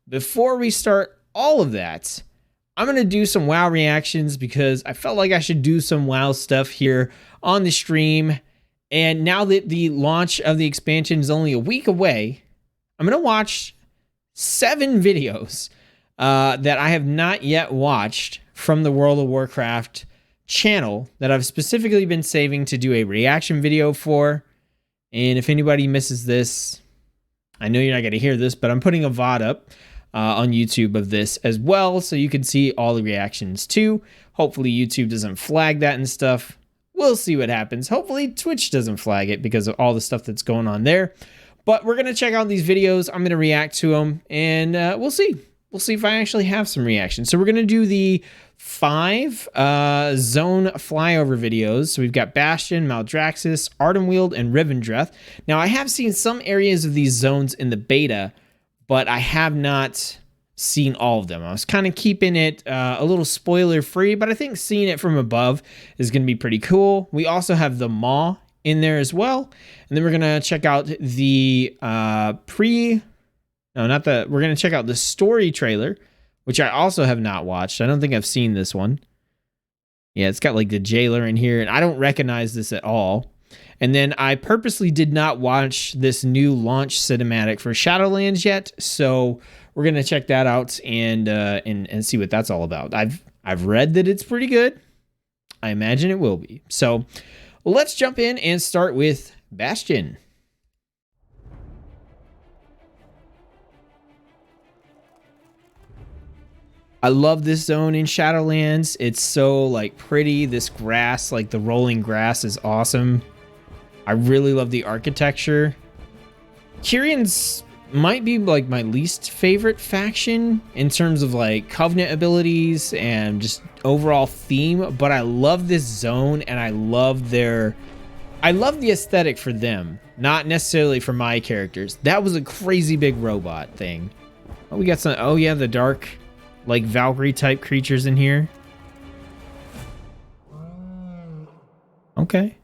before we start all of that, I'm going to do some WoW reactions because I felt like I should do some WoW stuff here on the stream. And now that the launch of the expansion is only a week away, I'm going to watch 7 videos that I have not yet watched from the World of Warcraft channel that I've specifically been saving to do a reaction video for. And if anybody misses this, I know you're not going to hear this, but I'm putting a VOD up on YouTube of this as well, so you can see all the reactions too. Hopefully YouTube doesn't flag that and stuff. We'll see what happens. Hopefully Twitch doesn't flag it because of all the stuff that's going on there. But we're going to check out these videos. I'm going to react to them, and we'll see. We'll see if I actually have some reactions. So we're going to do the 5 zone flyover videos. So we've got Bastion, Maldraxes, Ardenweald, and Rivendraft. Now, I have seen some areas of these zones in the beta, but I have not seen all of them. I was kind of keeping it a little spoiler free, but I think seeing it from above is going to be pretty cool. We also have the Maw in there as well. And then we're going to check out the we're going to check out the story trailer, which I also have not watched. I don't think I've seen this one. Yeah, it's got like the jailer in here, and I don't recognize this at all. And then I purposely did not watch this new launch cinematic for Shadowlands yet, so we're gonna check that out and see what that's all about. I've read that it's pretty good. I imagine it will be. So let's jump in and start with Bastion. I love this zone in Shadowlands. It's so like pretty. This grass, like the rolling grass, is awesome. I really love the architecture. Kyrians might be like my least favorite faction in terms of like Covenant abilities and just overall theme, but I love this zone and I love the aesthetic for them, not necessarily for my characters. That was a crazy big robot thing. Oh, we got some, oh yeah, the dark like Valkyrie type creatures in here. Okay.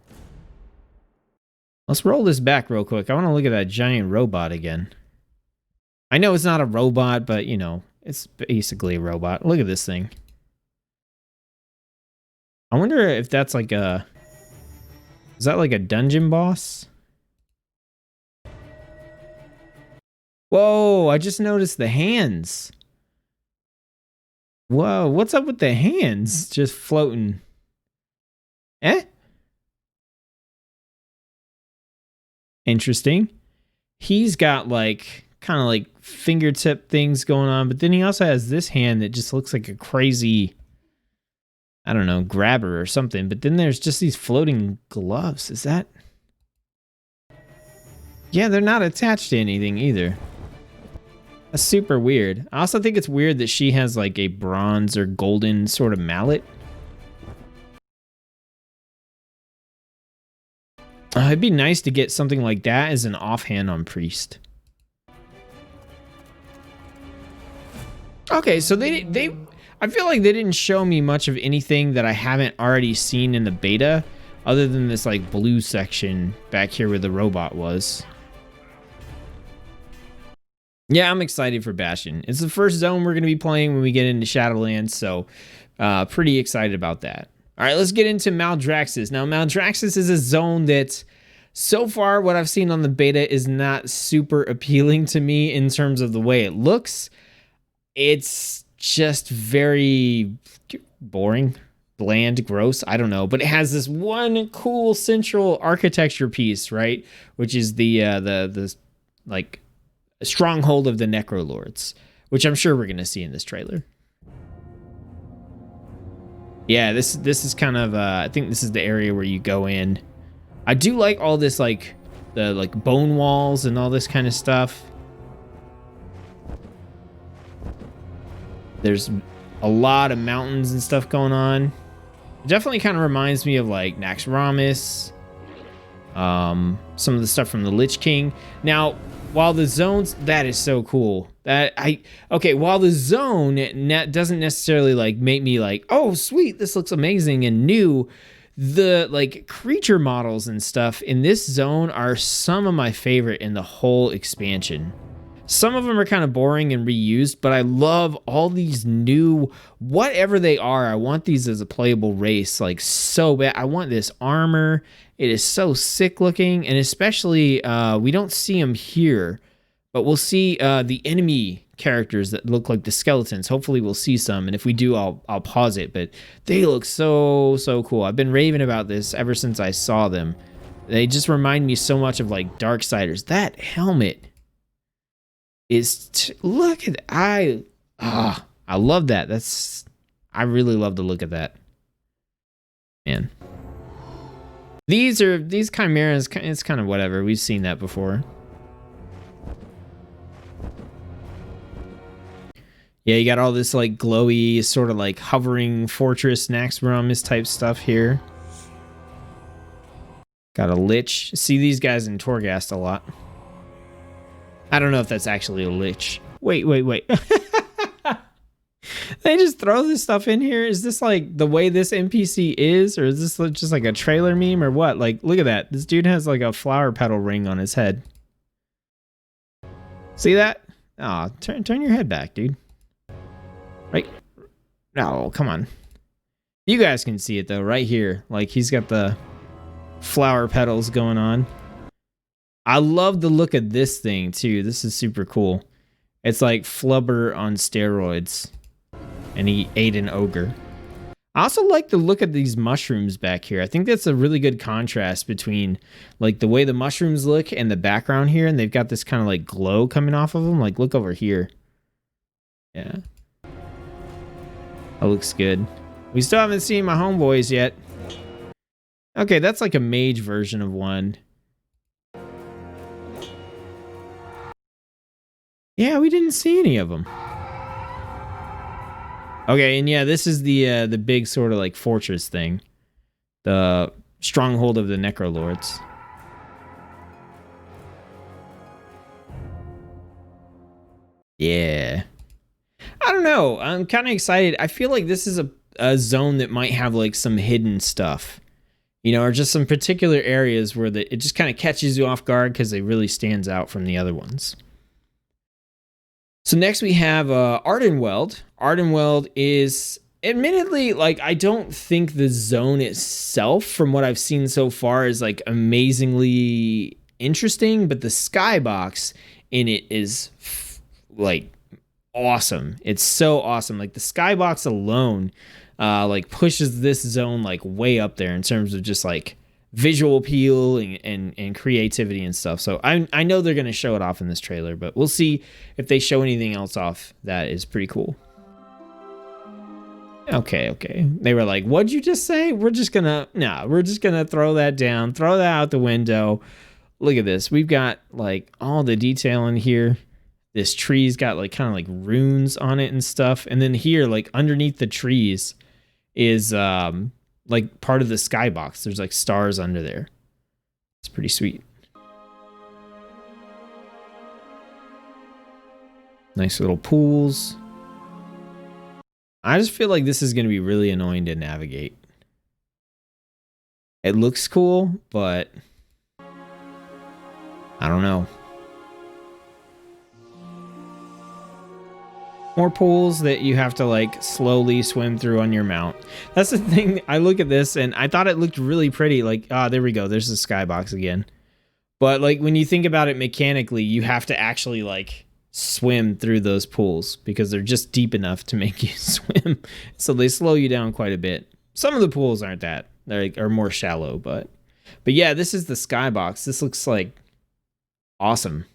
Let's roll this back real quick. I want to look at that giant robot again. I know it's not a robot, but you know, it's basically a robot. Look at this thing. I wonder if that's like a... Is that like a dungeon boss? Whoa, I just noticed the hands. Whoa, what's up with the hands just floating? Eh? Interesting. He's got like kind of like fingertip things going on, but then he also has this hand that just looks like a crazy, I don't know, grabber or something. But then there's just these floating gloves. Is that? Yeah, they're not attached to anything either. That's super weird. I also think it's weird that she has like a bronze or golden sort of mallet. It'd be nice to get something like that as an offhand on Priest. Okay, so I feel like they didn't show me much of anything that I haven't already seen in the beta, other than this like blue section back here where the robot was. Yeah, I'm excited for Bastion. It's the first zone we're going to be playing when we get into Shadowlands, so pretty excited about that. All right, let's get into Maldraxes. Now, Maldraxes is a zone that, so far, what I've seen on the beta is not super appealing to me in terms of the way it looks. It's just very boring, bland, gross. I don't know, but it has this one cool central architecture piece, right? Which is the like Stronghold of the Necro Lords, which I'm sure we're going to see in this trailer. Yeah, this is kind of I think this is the area where you go in. I do like all this like the like bone walls and all this kind of stuff. There's a lot of mountains and stuff going on. It definitely kind of reminds me of like Naxxramas. Some of the stuff from the Lich King. Now, while the zones, that is so cool. While the zone doesn't necessarily like make me like, oh sweet, this looks amazing and new, the like creature models and stuff in this zone are some of my favorite in the whole expansion. Some of them are kind of boring and reused, but I love all these new, whatever they are. I want these as a playable race, like so bad. I want this armor. It is so sick looking, and especially we don't see them here, but we'll see the enemy characters that look like the skeletons. Hopefully we'll see some, and if we do, I'll pause it. But they look so cool. I've been raving about this ever since I saw them. They just remind me so much of like Darksiders. That helmet is look at I love that. I really love the look of that. Man. These chimeras, it's kind of whatever. We've seen that before. Yeah, you got all this like glowy sort of like hovering fortress Naxxramas type stuff here. Got a lich. See these guys in Torghast a lot. I don't know if that's actually a lich. Wait. They just throw this stuff in here? Is this like the way this NPC is? Or is this just like a trailer meme or what? Like, look at that. This dude has like a flower petal ring on his head. See that? Aw, turn your head back, dude. Right? No, come on. You guys can see it though, right here. Like he's got the flower petals going on. I love the look of this thing too. This is super cool. It's like Flubber on steroids. And he ate an ogre. I also like the look of these mushrooms back here. I think that's a really good contrast between like the way the mushrooms look and the background here. And they've got this kind of like glow coming off of them. Like look over here. Yeah. That looks good. We still haven't seen my homeboys yet. Okay, that's like a mage version of one. Yeah, we didn't see any of them. Okay, and yeah, this is the big sort of like fortress thing. The stronghold of the Necro Lords. Yeah. I don't know. I'm kind of excited. I feel like this is a zone that might have like some hidden stuff. You know, or just some particular areas where it just kind of catches you off guard because it really stands out from the other ones. So next we have Ardenweld. Ardenweld is admittedly, like, I don't think the zone itself, from what I've seen so far, is like amazingly interesting, but the skybox in it is like awesome. It's so awesome. Like the skybox alone like pushes this zone like way up there in terms of just like visual appeal and creativity and stuff. So I know they're going to show it off in this trailer, but we'll see if they show anything else off that is pretty cool. Okay. They were like, what'd you just say? We're just going to throw that down, throw that out the window. Look at this. We've got like all the detail in here. This tree's got like kind of like runes on it and stuff. And then here, like underneath the trees is like part of the skybox. There's like stars under there. It's pretty sweet. Nice little pools. I just feel like this is going to be really annoying to navigate. It looks cool, but I don't know. More pools that you have to like slowly swim through on your mount. That's the thing. I look at this and I thought it looked really pretty. Like, there we go. There's the skybox again. But like when you think about it mechanically, you have to actually like swim through those pools because they're just deep enough to make you swim. So they slow you down quite a bit. Some of the pools aren't that. Are more shallow, but yeah, this is the skybox. This looks like awesome.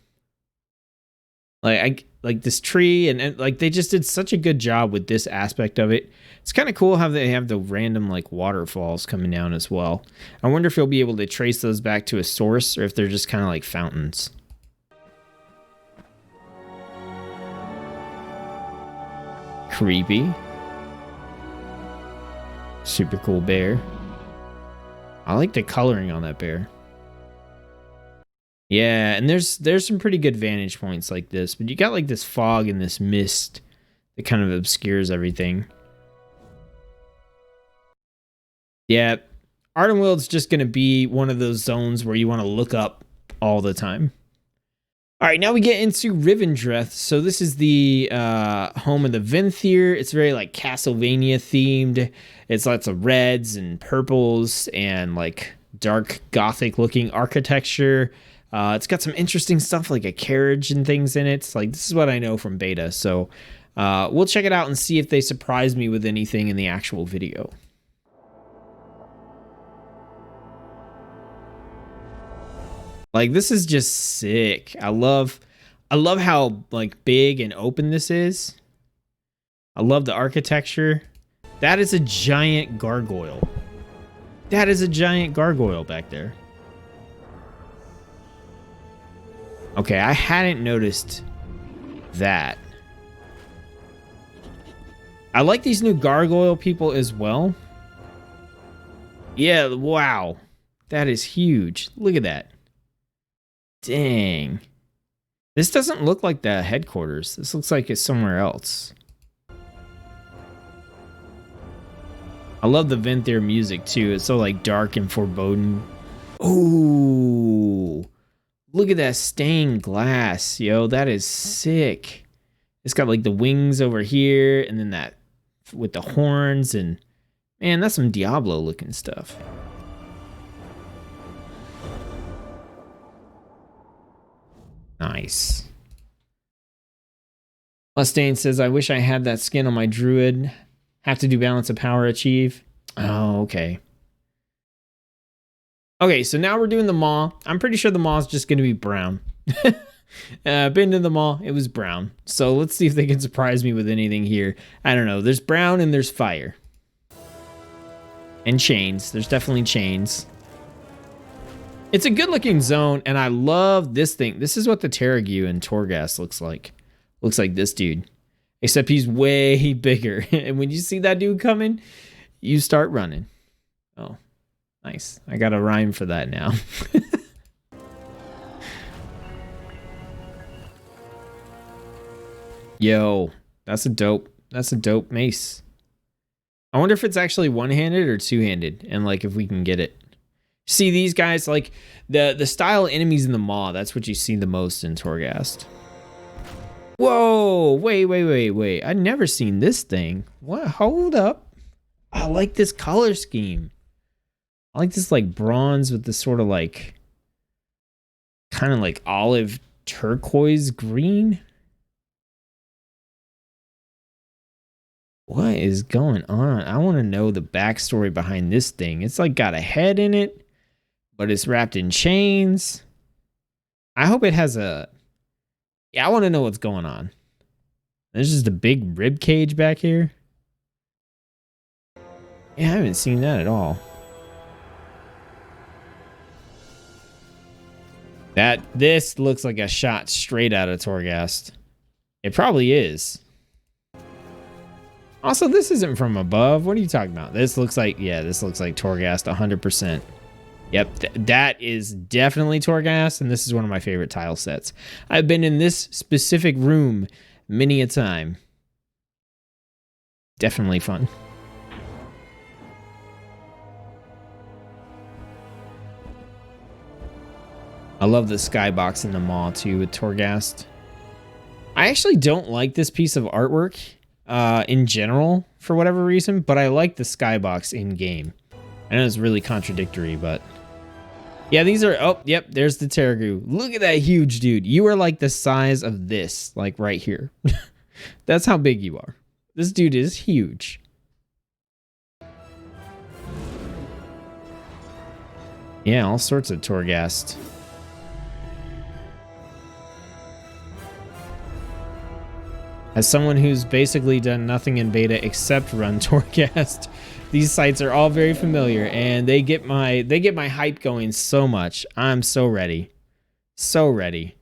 Like this tree and like they just did such a good job with this aspect of it. It's kind of cool how they have the random like waterfalls coming down as well. I wonder if you'll be able to trace those back to a source or if they're just kind of like fountains. Creepy. Super cool bear. I like the coloring on that bear. Yeah, and there's some pretty good vantage points like this, but you got like this fog and this mist that kind of obscures everything. Yeah, Ardenweld's just going to be one of those zones where you want to look up all the time. All right, now we get into Rivendraft. So this is the home of the Venthyr. It's very like Castlevania themed. It's lots of reds and purples and like dark gothic looking architecture. It's got some interesting stuff like a carriage and things in it. Like this is what I know from beta. So we'll check it out and see if they surprise me with anything in the actual video. Like this is just sick. I love how like big and open this is. I love the architecture. That is a giant gargoyle. That is a giant gargoyle back there. Okay, I hadn't noticed that. I like these new gargoyle people as well. Yeah, wow. That is huge. Look at that. Dang. This doesn't look like the headquarters. This looks like it's somewhere else. I love the Venthyr music too. It's so like dark and foreboding. Ooh. Look at that stained glass, yo. That is sick. It's got like the wings over here and then that with the horns and man, that's some Diablo looking stuff. Nice. Mustaine says, I wish I had that skin on my druid. Have to do balance of power achieve. Oh, okay. Okay, so now we're doing the maw. I'm pretty sure the maw is just going to be brown. Been to the maw, it was brown. So let's see if they can surprise me with anything here. I don't know. There's brown and there's fire. And chains. There's definitely chains. It's a good looking zone, and I love this thing. This is what the Terrague and Torghast looks like. Looks like this dude. Except he's way bigger. And when you see that dude coming, you start running. Oh, nice. I got a rhyme for that now. Yo, that's a dope mace. I wonder if it's actually one-handed or two-handed, and like if we can get it. See these guys, like the style enemies in the maw, that's what you see the most in Torghast. Whoa, wait. I've never seen this thing. What? Hold up. I like this color scheme. I like this like bronze with this sort of like kind of like olive turquoise green. What is going on? I want to know the backstory behind this thing. It's like got a head in it, but it's wrapped in chains. I hope it has a... Yeah, I want to know what's going on. There's just a big rib cage back here. Yeah, I haven't seen that at all. This looks like a shot straight out of Torghast. It probably is. Also, this isn't from above. What are you talking about? This looks like, yeah, this looks like Torghast 100%. Yep, that is definitely Torghast, and this is one of my favorite tile sets. I've been in this specific room many a time. Definitely fun. I love the skybox in the maw too with Torghast. I actually don't like this piece of artwork in general for whatever reason, but I like the skybox in game. I know it's really contradictory, but yeah, these are, oh, yep, there's the Terrague. Look at that huge dude. You are like the size of this, like right here. That's how big you are. This dude is huge. Yeah, all sorts of Torghast. As someone who's basically done nothing in beta except run Torghast, these sites are all very familiar, and they get my hype going so much. I'm so ready. So ready.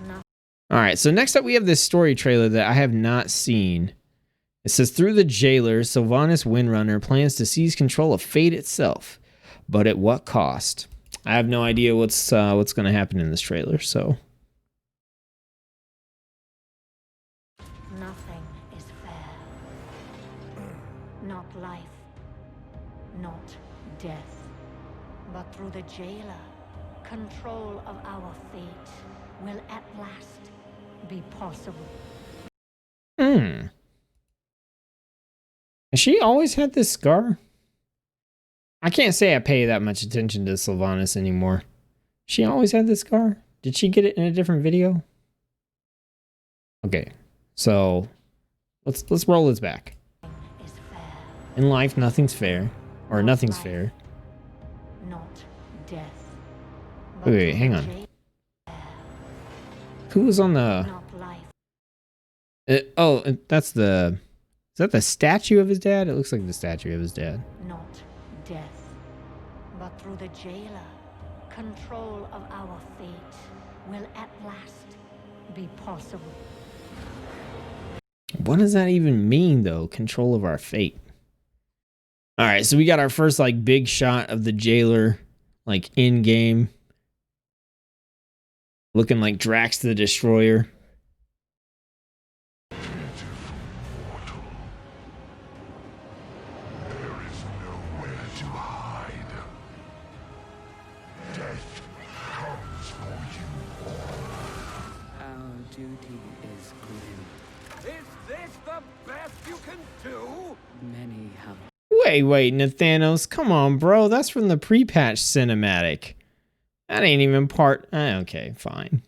No. All right, so next up we have this story trailer that I have not seen. It says, through the jailer, Sylvanas Windrunner plans to seize control of fate itself, but at what cost? I have no idea what's going to happen in this trailer, so... Nothing is fair. Not life, not death, but through the jailer, Control of our fate will at last be possible. Has she always had this scar? I can't say I pay that much attention to Sylvanas anymore. She always had this scar? Did she get it in a different video? Okay, so let's roll this back. In life, nothing's fair, or nothing's fair. Not death. Wait, hang on. Who was on the? That's the. Is that the statue of his dad? It looks like the statue of his dad. Not death, but through the jailer, control of our fate will at last be possible. What does that even mean, though? Control of our fate. All right, so we got our first like big shot of the jailer, like in game, looking like Drax the Destroyer. Wait, Nathanos, come on, bro. That's from the pre-patch cinematic. That ain't even part. Okay, fine.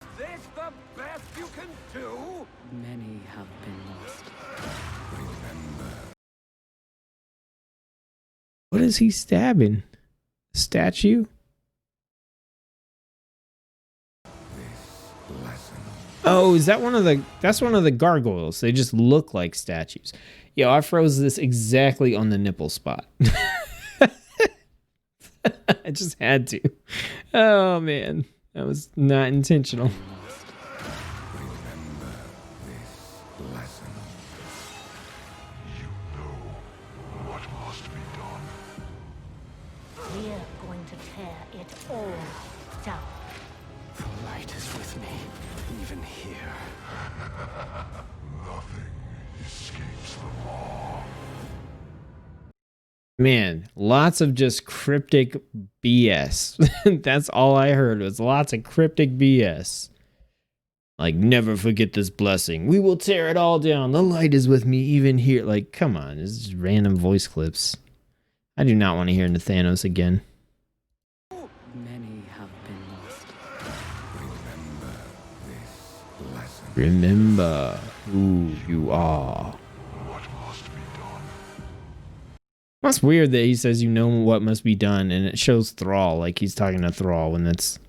Is this the best you can do? Many have been lost. Remember. What is he stabbing? Statue? Oh, is that one of the... That's one of the gargoyles. They just look like statues. Yo, I froze this exactly on the nipple spot. I just had to. Oh, man. That was not intentional. Remember this lesson. You know what must be done. We're going to tear it all down. The light is with me, even here. Nothing escapes the law. Man, lots of just cryptic BS. That's all I heard was lots of cryptic BS. Like, never forget this blessing. We will tear it all down. The light is with me even here. Like, come on. This is random voice clips. I do not want to hear Nathanos again. Many have been lost. Remember this lesson. Remember who you are. What must be done. That's weird that he says you know what must be done, and it shows Thrall like he's talking to Thrall when that's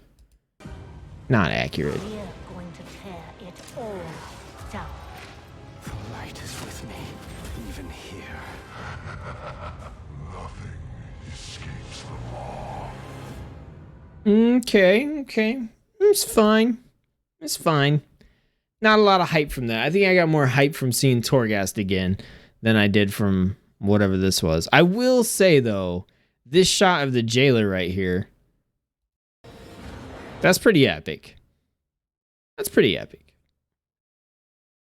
not accurate. We're going to tear it all down. The light is with me, even here. Nothing escapes the law. Okay. It's fine. It's fine. Not a lot of hype from that. I think I got more hype from seeing Torghast again than I did from whatever this was. I will say, though, this shot of the jailer right here, that's pretty epic. That's pretty epic.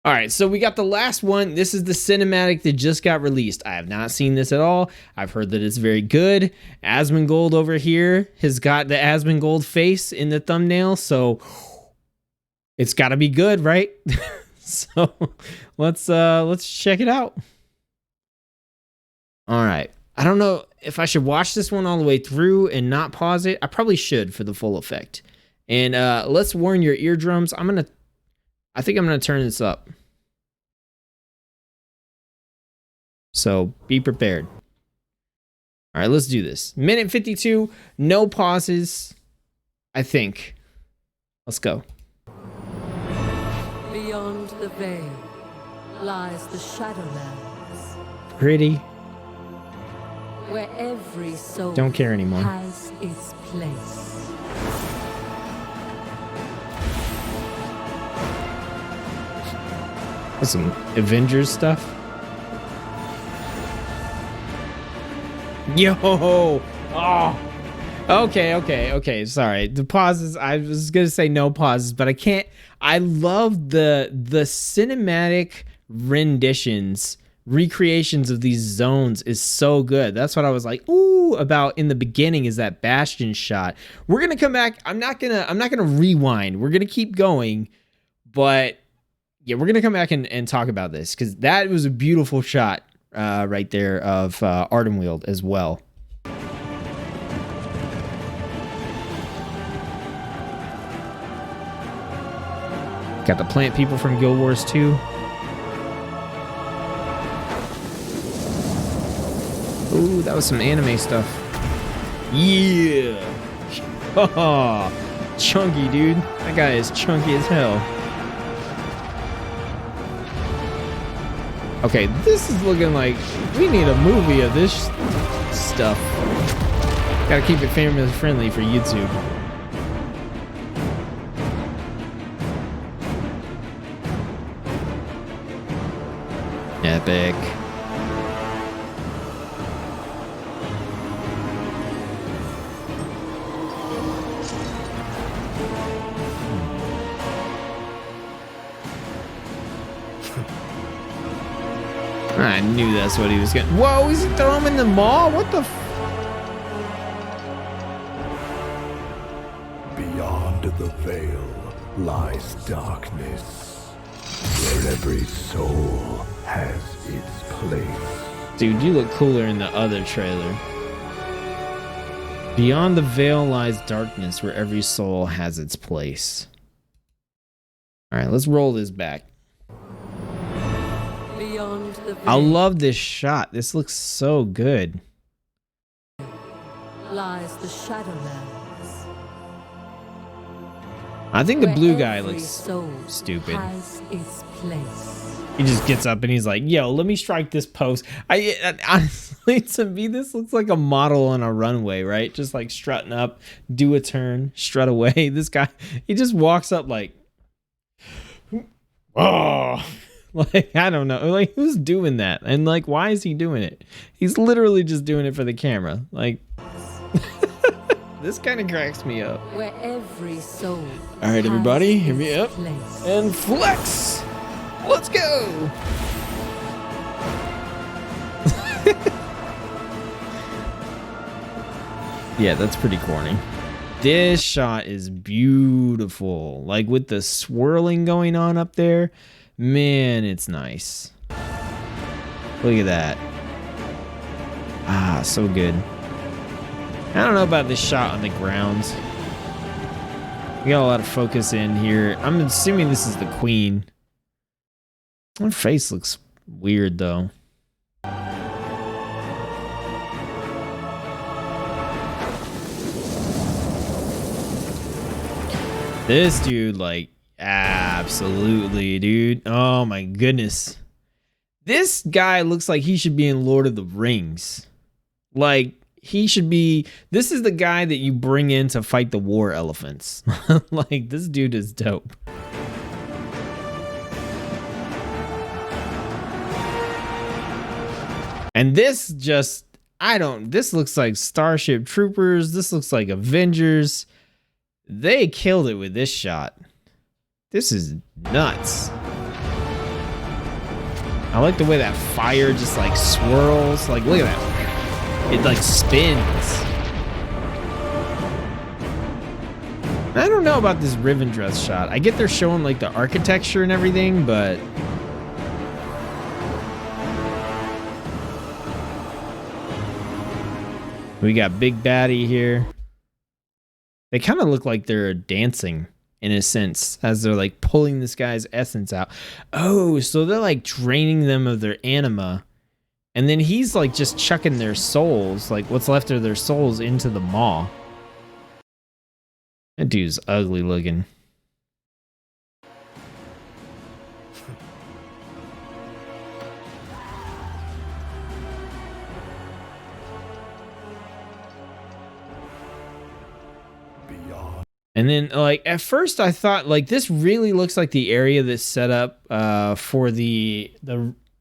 All right, so we got the last one. This is the cinematic that just got released. I have not seen this at all. I've heard that it's very good. Asmongold over here has got the Asmongold face in the thumbnail, so it's got to be good, right? So let's check it out. All right. I don't know if I should watch this one all the way through and not pause it. I probably should for the full effect. And let's warn your eardrums. I think I'm going to turn this up. So be prepared. All right, let's do this. Minute 52, no pauses, I think. Let's go. Beyond the veil lies the Shadowlands, Pretty. where every soul Don't care anymore. has its place. That's some Avengers stuff. Yo! Oh! Okay. Sorry. The pauses, I was going to say no pauses, but I can't. I love the cinematic renditions recreations of these zones is so good. That's what I was like, ooh, about in the beginning, is that Bastion shot. We're gonna come back. I'm not gonna rewind. We're gonna keep going, but yeah, we're gonna come back and talk about this, because that was a beautiful shot right there of Ardenweald as well. Got the plant people from Guild Wars 2. Ooh, that was some anime stuff. Yeah. Oh, chunky, dude. That guy is chunky as hell. Okay, this is looking like we need a movie of this stuff. Gotta keep it family friendly for YouTube. Epic. I knew that's what he was getting. Whoa, he's throwing him in the maw? What the Beyond the veil lies darkness, where every soul has its place. Dude, you look cooler in the other trailer. Beyond the veil lies darkness, where every soul has its place. Alright, let's roll this back. Beyond the I veil love this shot. This looks so good. lies the Shadowlands. I think the where blue guy every looks soul stupid. has its place. He just gets up and he's like, yo, let me strike this post. Honestly, to me, this looks like a model on a runway, right? Just like strutting up, do a turn, strut away. This guy, he just walks up like, oh, like, I don't know. Like, who's doing that? And like, why is he doing it? He's literally just doing it for the camera. Like, this kind of cracks me up. Where every soul All right, everybody, has hit me its up. place. And flex. Let's go. Yeah, that's pretty corny. This shot is beautiful. Like with the swirling going on up there. Man, it's nice. Look at that. Ah, so good. I don't know about this shot on the ground. We got a lot of focus in here. I'm assuming this is the queen. Her face looks weird though. This dude, like, absolutely, dude. Oh my goodness. This guy looks like he should be in Lord of the Rings. Like, he should be, this is the guy that you bring in to fight the war elephants. Like, this dude is dope. And this just, this looks like Starship Troopers. This looks like Avengers. They killed it with this shot. This is nuts. I like the way that fire just like swirls. Like, look at that. It like spins. I don't know about this Rivendraft shot. I get they're showing like the architecture and everything, but we got Big Baddie here. They kind of look like they're dancing in a sense as they're like pulling this guy's essence out. Oh, so they're like draining them of their anima. And then he's like just chucking their souls, like what's left of their souls, into the maw. That dude's ugly looking. And then, like, at first I thought, like, this really looks like the area that's set up for the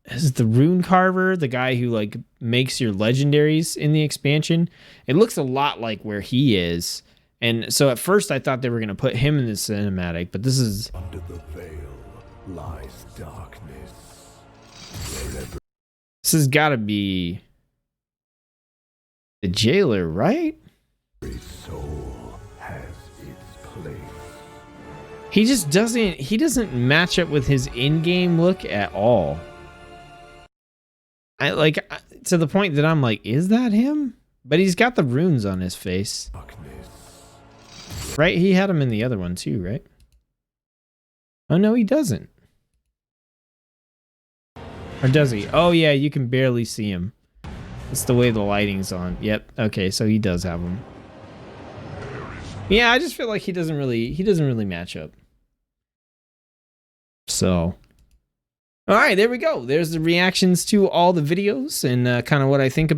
is it the rune carver, the guy who, like, makes your legendaries in the expansion. It looks a lot like where he is. And so at first I thought they were going to put him in the cinematic, but this is... Under the veil lies darkness, wherever This has got to be the jailer, right? Every soul has its place. He just doesn't match up with his in-game look at all. To the point that I'm like, is that him? But he's got the runes on his face. Darkness. Right? He had him in the other one too, right? Oh no, he doesn't. Or does he? Oh yeah, you can barely see him. It's the way the lighting's on. Yep. Okay, so he does have them. Yeah, I just feel like he doesn't really match up. So, all right, there we go. There's the reactions to all the videos and kind of what I think about